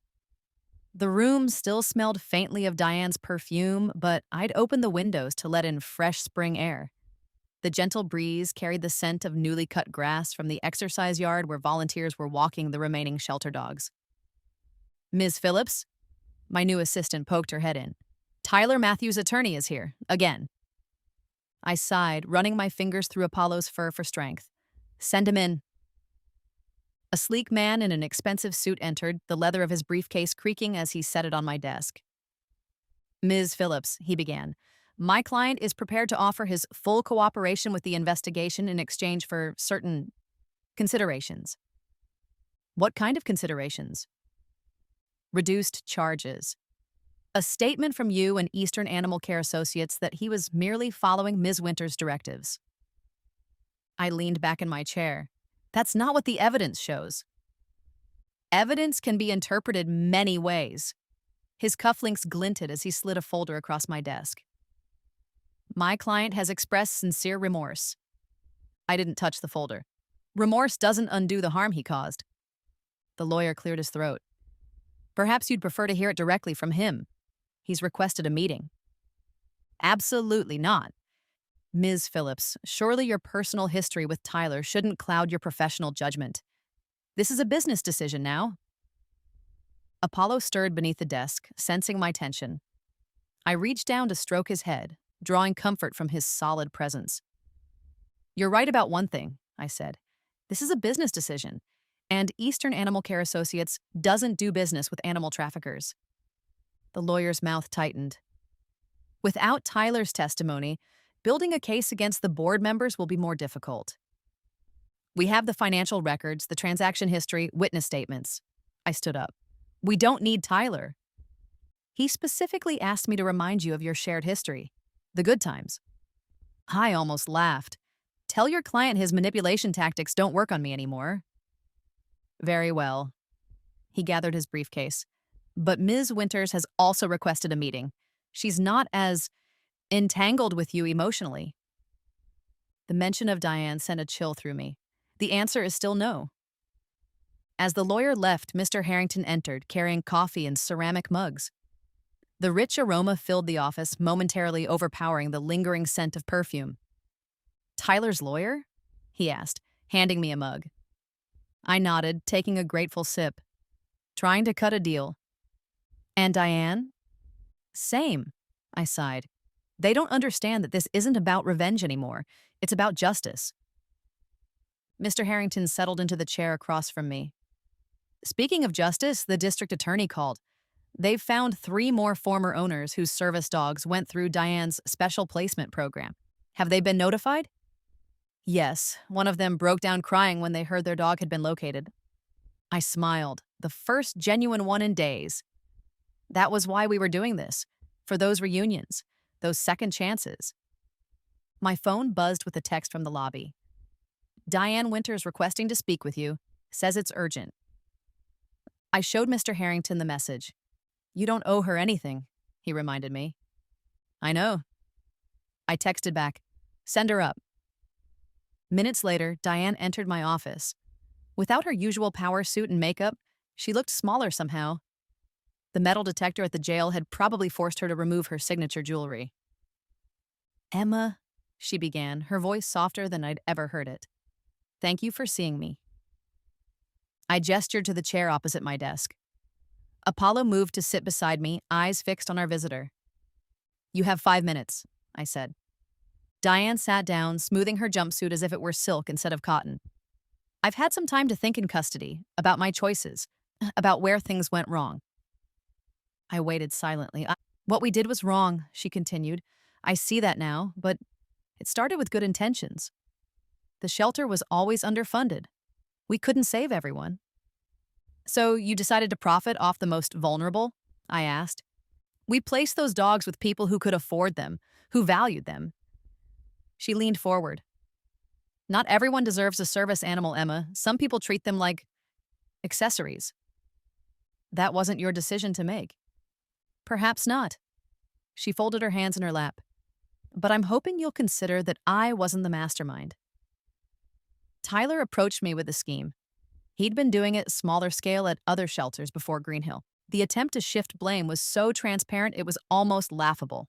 The room still smelled faintly of Diane's perfume, but I'd opened the windows to let in fresh spring air. The gentle breeze carried the scent of newly cut grass from the exercise yard where volunteers were walking the remaining shelter dogs. Ms. Phillips, my new assistant, poked her head in. Tyler Matthews' attorney is here, again. I sighed, running my fingers through Apollo's fur for strength. Send him in. A sleek man in an expensive suit entered, the leather of his briefcase creaking as he set it on my desk. Ms. Phillips, he began, my client is prepared to offer his full cooperation with the investigation in exchange for certain considerations. What kind of considerations? Reduced charges. A statement from you and Eastern Animal Care Associates that he was merely following Ms. Winter's directives. I leaned back in my chair. That's not what the evidence shows. Evidence can be interpreted many ways. His cufflinks glinted as he slid a folder across my desk. My client has expressed sincere remorse. I didn't touch the folder. Remorse doesn't undo the harm he caused. The lawyer cleared his throat. Perhaps you'd prefer to hear it directly from him. He's requested a meeting. Absolutely not. Ms. Phillips, surely your personal history with Tyler shouldn't cloud your professional judgment. This is a business decision now. Apollo stirred beneath the desk, sensing my tension. I reached down to stroke his head, drawing comfort from his solid presence. You're right about one thing, I said. This is a business decision, and Eastern Animal Care Associates doesn't do business with animal traffickers. The lawyer's mouth tightened. Without Tyler's testimony, building a case against the board members will be more difficult. We have the financial records, the transaction history, witness statements. I stood up. We don't need Tyler. He specifically asked me to remind you of your shared history, the good times. I almost laughed. Tell your client his manipulation tactics don't work on me anymore. Very well. He gathered his briefcase. But Ms. Winters has also requested a meeting. She's not as entangled with you emotionally. The mention of Diane sent a chill through me. The answer is still no. As the lawyer left, Mr. Harrington entered, carrying coffee in ceramic mugs. The rich aroma filled the office, momentarily overpowering the lingering scent of perfume. Tyler's lawyer? He asked, handing me a mug. I nodded, taking a grateful sip. Trying to cut a deal. And Diane? Same, I sighed. They don't understand that this isn't about revenge anymore. It's about justice. Mr. Harrington settled into the chair across from me. Speaking of justice, the district attorney called. They've found 3 more former owners whose service dogs went through Diane's special placement program. Have they been notified? Yes, one of them broke down crying when they heard their dog had been located. I smiled, the first genuine one in days. That was why we were doing this, for those reunions, those second chances. My phone buzzed with a text from the lobby. Diane Winters requesting to speak with you, says it's urgent. I showed Mr. Harrington the message. You don't owe her anything, he reminded me. I know. I texted back, send her up. Minutes later, Diane entered my office. Without her usual power suit and makeup, she looked smaller somehow. The metal detector at the jail had probably forced her to remove her signature jewelry. Emma, she began, her voice softer than I'd ever heard it. Thank you for seeing me. I gestured to the chair opposite my desk. Apollo moved to sit beside me, eyes fixed on our visitor. You have 5 minutes, I said. Diane sat down, smoothing her jumpsuit as if it were silk instead of cotton. I've had some time to think in custody, about my choices, about where things went wrong. I waited silently. What we did was wrong, she continued. I see that now, but it started with good intentions. The shelter was always underfunded. We couldn't save everyone. So you decided to profit off the most vulnerable? I asked. We placed those dogs with people who could afford them, who valued them. She leaned forward. Not everyone deserves a service animal, Emma. Some people treat them like accessories. That wasn't your decision to make. Perhaps not. She folded her hands in her lap. But I'm hoping you'll consider that I wasn't the mastermind. Tyler approached me with a scheme. He'd been doing it smaller scale at other shelters before Greenhill. The attempt to shift blame was so transparent it was almost laughable.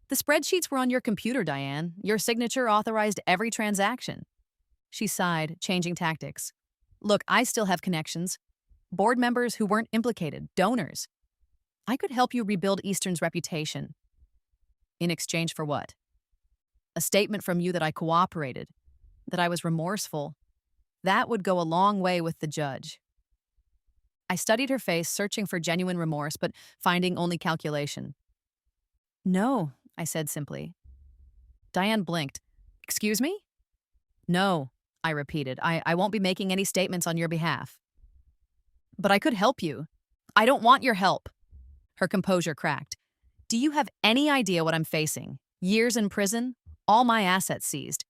The spreadsheets were on your computer, Diane. Your signature authorized every transaction. She sighed, changing tactics. Look, I still have connections. Board members who weren't implicated, donors. I could help you rebuild Eastern's reputation. In exchange for what? A statement from you that I cooperated, that I was remorseful. That would go a long way with the judge. I studied her face, searching for genuine remorse, but finding only calculation. No, I said simply. Diane blinked. Excuse me? No, I repeated. I won't be making any statements on your behalf. But I could help you. I don't want your help. Her composure cracked. Do you have any idea what I'm facing? Years in prison? All my assets seized.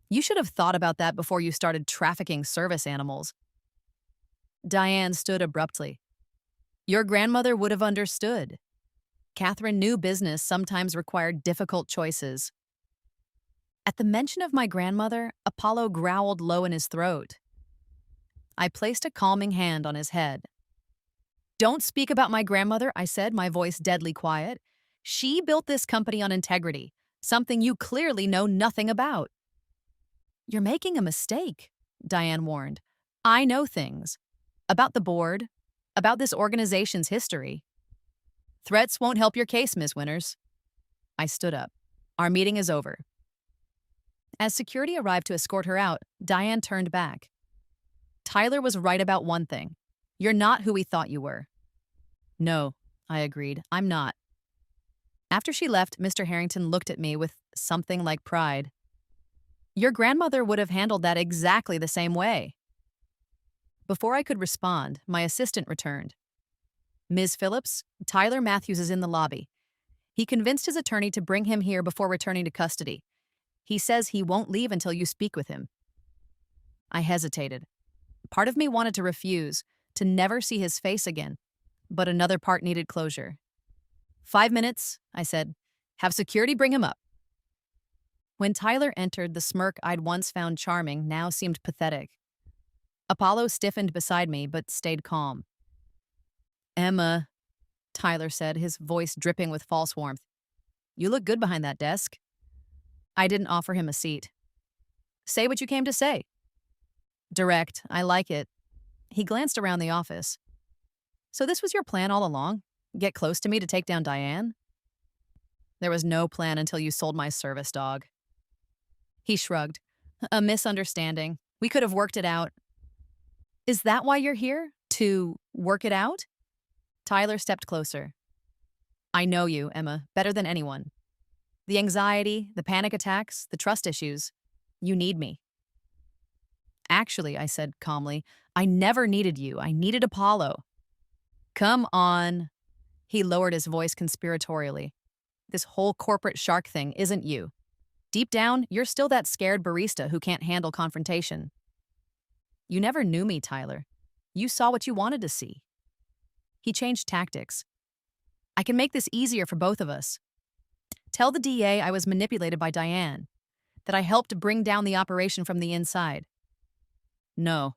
You should have thought about that before you started trafficking service animals. Diane stood abruptly. Your grandmother would have understood. Catherine knew business sometimes required difficult choices. At the mention of my grandmother, Apollo growled low in his throat. I placed a calming hand on his head. Don't speak about my grandmother, I said, my voice deadly quiet. She built this company on integrity, something you clearly know nothing about. You're making a mistake, Diane warned. I know things. About the board, about this organization's history. Threats won't help your case, Ms. Winters. I stood up. Our meeting is over. As security arrived to escort her out, Diane turned back. Tyler was right about one thing. You're not who we thought you were. No, I agreed. I'm not. After she left, Mr. Harrington looked at me with something like pride. Your grandmother would have handled that exactly the same way. Before I could respond, my assistant returned. Ms. Phillips, Tyler Matthews is in the lobby. He convinced his attorney to bring him here before returning to custody. He says he won't leave until you speak with him. I hesitated. Part of me wanted to refuse, to never see his face again, but another part needed closure. 5 minutes, I said. Have security bring him up. When Tyler entered, the smirk I'd once found charming now seemed pathetic. Apollo stiffened beside me, but stayed calm. Emma, Tyler said, his voice dripping with false warmth. You look good behind that desk. I didn't offer him a seat. Say what you came to say. Direct, I like it. He glanced around the office. So this was your plan all along? Get close to me to take down Diane? There was no plan until you sold my service dog. He shrugged. A misunderstanding. We could have worked it out. Is that why you're here? To work it out? Tyler stepped closer. I know you, Emma, better than anyone. The anxiety, the panic attacks, the trust issues. You need me. Actually, I said calmly, I never needed you. I needed Apollo. Come on. He lowered his voice conspiratorially. This whole corporate shark thing isn't you. Deep down, you're still that scared barista who can't handle confrontation. You never knew me, Tyler. You saw what you wanted to see. He changed tactics. I can make this easier for both of us. Tell the DA I was manipulated by Diane, that I helped bring down the operation from the inside. No.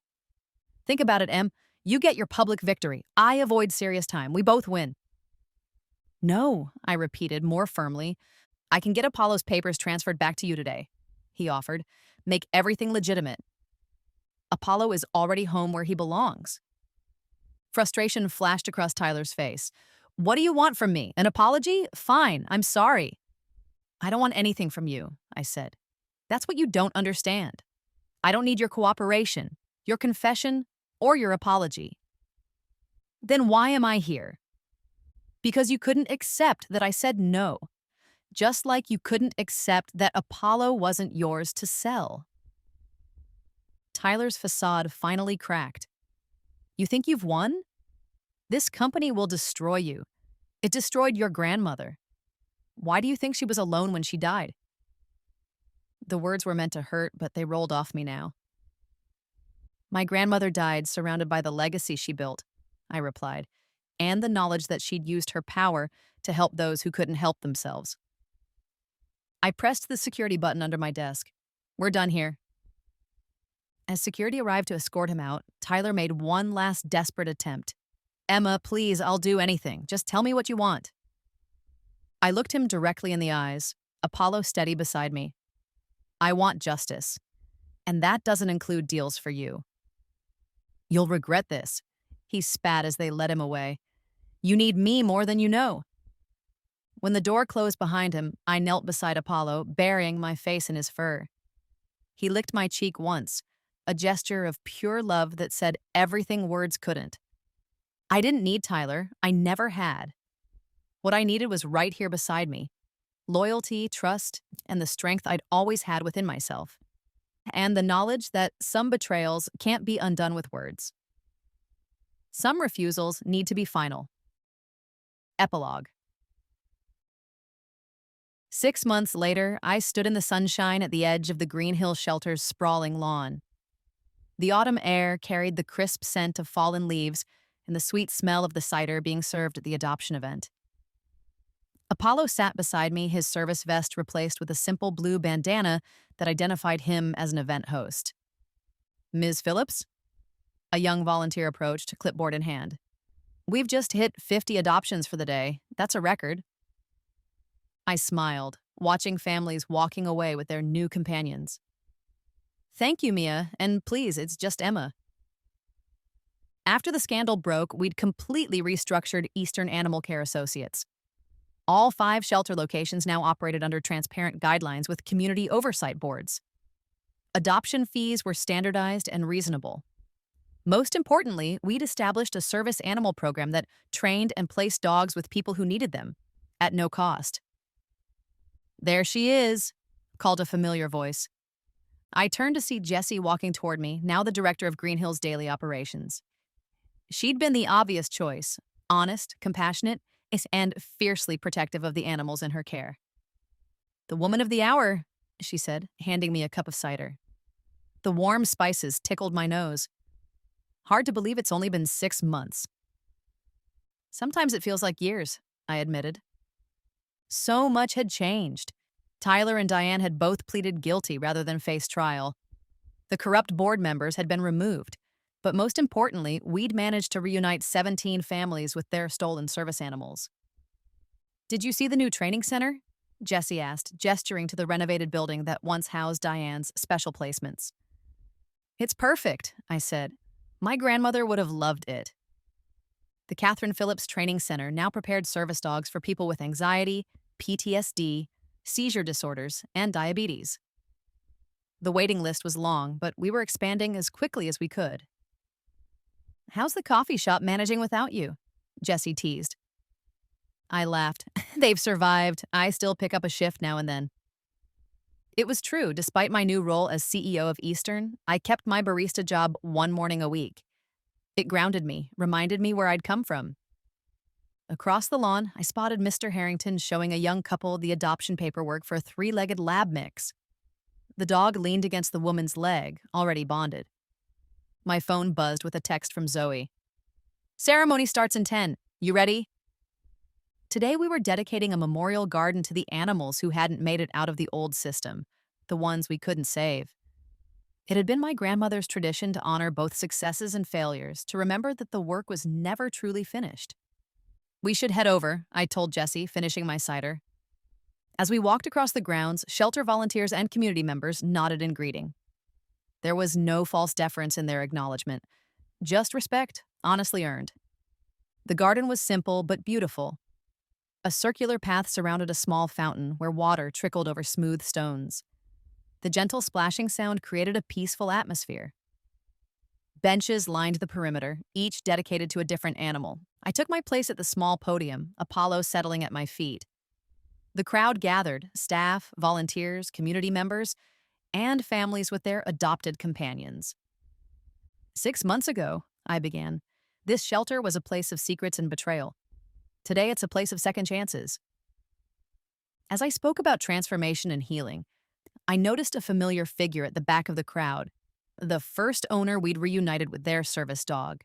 Think about it, Em. You get your public victory. I avoid serious time. We both win. No, I repeated more firmly. I can get Apollo's papers transferred back to you today, he offered. Make everything legitimate. Apollo is already home where he belongs. Frustration flashed across Tyler's face. What do you want from me? An apology? Fine, I'm sorry. I don't want anything from you, I said. That's what you don't understand. I don't need your cooperation, your confession, or your apology. Then why am I here? Because you couldn't accept that I said no, just like you couldn't accept that Apollo wasn't yours to sell. Tyler's facade finally cracked. You think you've won? This company will destroy you. It destroyed your grandmother. Why do you think she was alone when she died? The words were meant to hurt, but they rolled off me now. My grandmother died surrounded by the legacy she built, I replied, and the knowledge that she'd used her power to help those who couldn't help themselves. I pressed the security button under my desk. We're done here. As security arrived to escort him out, Tyler made one last desperate attempt. Emma, please, I'll do anything. Just tell me what you want. I looked him directly in the eyes, Apollo steady beside me. I want justice, and that doesn't include deals for you. You'll regret this, he spat as they led him away. You need me more than you know. When the door closed behind him, I knelt beside Apollo, burying my face in his fur. He licked my cheek once, a gesture of pure love that said everything words couldn't. I didn't need Tyler. I never had. What I needed was right here beside me. Loyalty, trust, and the strength I'd always had within myself. And the knowledge that some betrayals can't be undone with words. Some refusals need to be final. Epilogue. 6 months later, I stood in the sunshine at the edge of the Green Hill Shelter's sprawling lawn. The autumn air carried the crisp scent of fallen leaves and the sweet smell of the cider being served at the adoption event. Apollo sat beside me, his service vest replaced with a simple blue bandana that identified him as an event host. Ms. Phillips? A young volunteer approached, clipboard in hand. We've just hit 50 adoptions for the day. That's a record. I smiled, watching families walking away with their new companions. Thank you, Mia, and please, it's just Emma. After the scandal broke, we'd completely restructured Eastern Animal Care Associates. All 5 shelter locations now operated under transparent guidelines with community oversight boards. Adoption fees were standardized and reasonable. Most importantly, we'd established a service animal program that trained and placed dogs with people who needed them, at no cost. There she is, called a familiar voice. I turned to see Jessie walking toward me, now the director of Green Hills Daily Operations. She'd been the obvious choice, honest, compassionate, and fiercely protective of the animals in her care. The woman of the hour, she said, handing me a cup of cider. The warm spices tickled my nose. Hard to believe it's only been 6 months. Sometimes it feels like years, I admitted. So much had changed. Tyler and Diane had both pleaded guilty rather than face trial. The corrupt board members had been removed. But most importantly, we'd managed to reunite 17 families with their stolen service animals. Did you see the new training center? Jessie asked, gesturing to the renovated building that once housed Diane's special placements. It's perfect, I said. My grandmother would have loved it. The Catherine Phillips Training Center now prepared service dogs for people with anxiety, PTSD, seizure disorders, and diabetes. The waiting list was long, but we were expanding as quickly as we could. How's the coffee shop managing without you? Jessie teased. I laughed. They've survived. I still pick up a shift now and then. It was true. Despite my new role as CEO of Eastern, I kept my barista job 1 morning a week. It grounded me, reminded me where I'd come from. Across the lawn, I spotted Mr. Harrington showing a young couple the adoption paperwork for a 3-legged lab mix. The dog leaned against the woman's leg, already bonded. My phone buzzed with a text from Zoe. Ceremony starts in 10. You ready? Today we were dedicating a memorial garden to the animals who hadn't made it out of the old system, the ones we couldn't save. It had been my grandmother's tradition to honor both successes and failures, to remember that the work was never truly finished. We should head over, I told Jessie, finishing my cider. As we walked across the grounds, shelter volunteers and community members nodded in greeting. There was no false deference in their acknowledgement, just respect, honestly earned. The garden was simple but beautiful. A circular path surrounded a small fountain where water trickled over smooth stones. The gentle splashing sound created a peaceful atmosphere. Benches lined the perimeter, each dedicated to a different animal. I took my place at the small podium, Apollo settling at my feet. The crowd gathered, staff, volunteers, community members, and families with their adopted companions. 6 months ago, I began, this shelter was a place of secrets and betrayal. Today it's a place of second chances. As I spoke about transformation and healing, I noticed a familiar figure at the back of the crowd, the first owner we'd reunited with their service dog.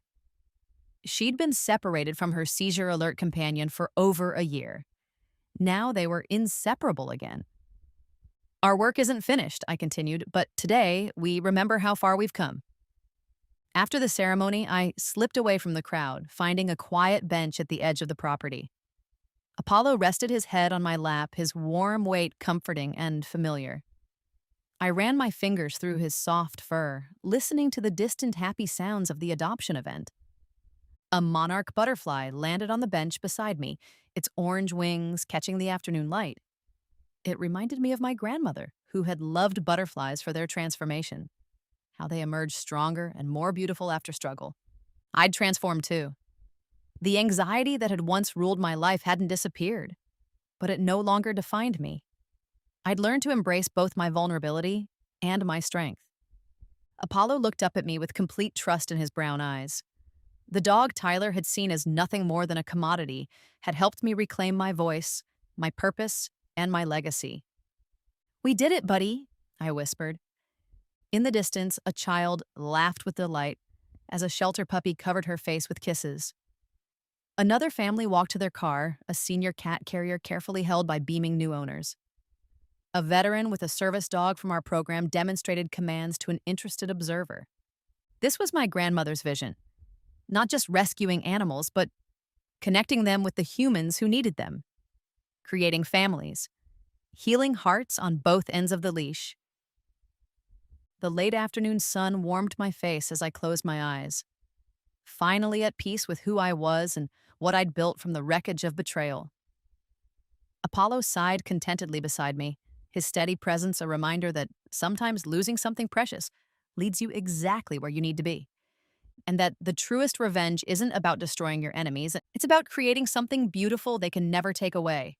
She'd been separated from her seizure-alert companion for over a year. Now they were inseparable again. Our work isn't finished, I continued, but today we remember how far we've come. After the ceremony, I slipped away from the crowd, finding a quiet bench at the edge of the property. Apollo rested his head on my lap, his warm weight comforting and familiar. I ran my fingers through his soft fur, listening to the distant happy sounds of the adoption event. A monarch butterfly landed on the bench beside me, its orange wings catching the afternoon light. It reminded me of my grandmother, who had loved butterflies for their transformation, how they emerged stronger and more beautiful after struggle. I'd transformed too. The anxiety that had once ruled my life hadn't disappeared, but it no longer defined me. I'd learned to embrace both my vulnerability and my strength. Apollo looked up at me with complete trust in his brown eyes. The dog Tyler had seen as nothing more than a commodity had helped me reclaim my voice, my purpose, and my legacy. We did it, buddy, I whispered. In the distance, a child laughed with delight as a shelter puppy covered her face with kisses. Another family walked to their car, a senior cat carrier carefully held by beaming new owners. A veteran with a service dog from our program demonstrated commands to an interested observer. This was my grandmother's vision. Not just rescuing animals, but connecting them with the humans who needed them, creating families, healing hearts on both ends of the leash. The late afternoon sun warmed my face as I closed my eyes, finally at peace with who I was and what I'd built from the wreckage of betrayal. Apollo sighed contentedly beside me, his steady presence a reminder that sometimes losing something precious leads you exactly where you need to be, and that the truest revenge isn't about destroying your enemies, it's about creating something beautiful they can never take away.